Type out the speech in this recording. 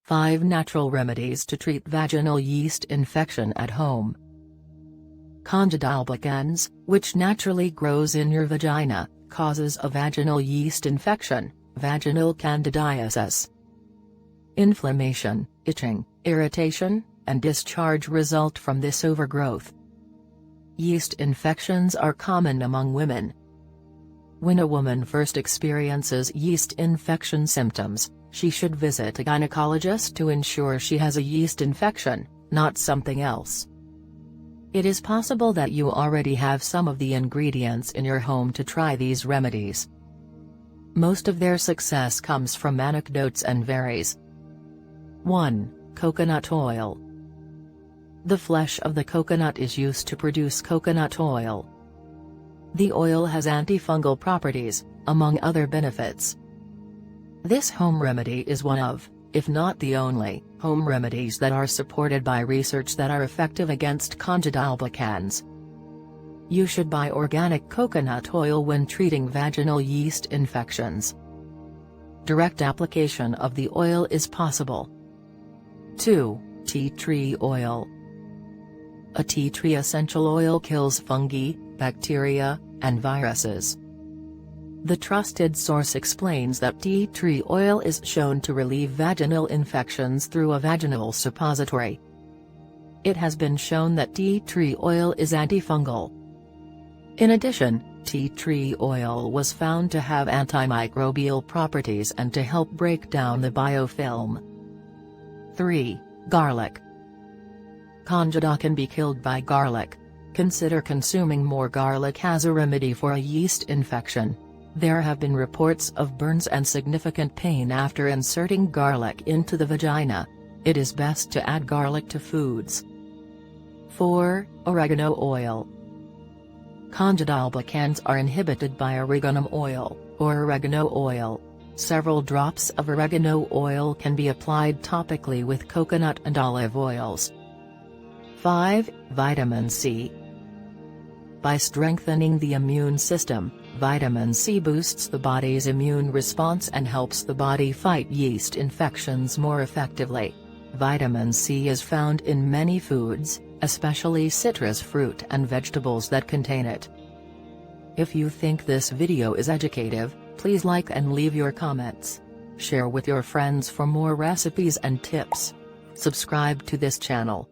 5 natural remedies to treat vaginal yeast infection at home. Candida albicans, which naturally grows in your vagina, causes a vaginal yeast infection, vaginal candidiasis. Inflammation, itching, irritation, and discharge result from this overgrowth. Yeast infections are common among women. When a woman first experiences yeast infection symptoms, she should visit a gynecologist to ensure she has a yeast infection, not something else. It is possible that you already have some of the ingredients in your home to try these remedies. Most of their success comes from anecdotes and varies. 1. Coconut oil. The flesh of the coconut is used to produce coconut oil. The oil has antifungal properties, among other benefits. This home remedy is one of, if not the only, home remedies that are supported by research that are effective against Candida albicans. You should buy organic coconut oil when treating vaginal yeast infections. Direct application of the oil is possible. 2. Tea tree oil. A tea tree essential oil kills fungi, bacteria, and viruses. The trusted source explains that tea tree oil is shown to relieve vaginal infections through a vaginal suppository. It has been shown that tea tree oil is antifungal. In addition, tea tree oil was found to have antimicrobial properties and to help break down the biofilm. 3. Garlic. Candida can be killed by garlic. Consider consuming more garlic as a remedy for a yeast infection. There have been reports of burns and significant pain after inserting garlic into the vagina. It is best to add garlic to foods. 4. Oregano oil. Candida albicans are inhibited by oregano oil, or oregano oil. Several drops of oregano oil can be applied topically with coconut and olive oils. 5. Vitamin C. By strengthening the immune system, vitamin C boosts the body's immune response and helps the body fight yeast infections more effectively. Vitamin C is found in many foods, especially citrus fruit and vegetables that contain it. If you think this video is educative, please like and leave your comments. Share with your friends for more recipes and tips. Subscribe to this channel.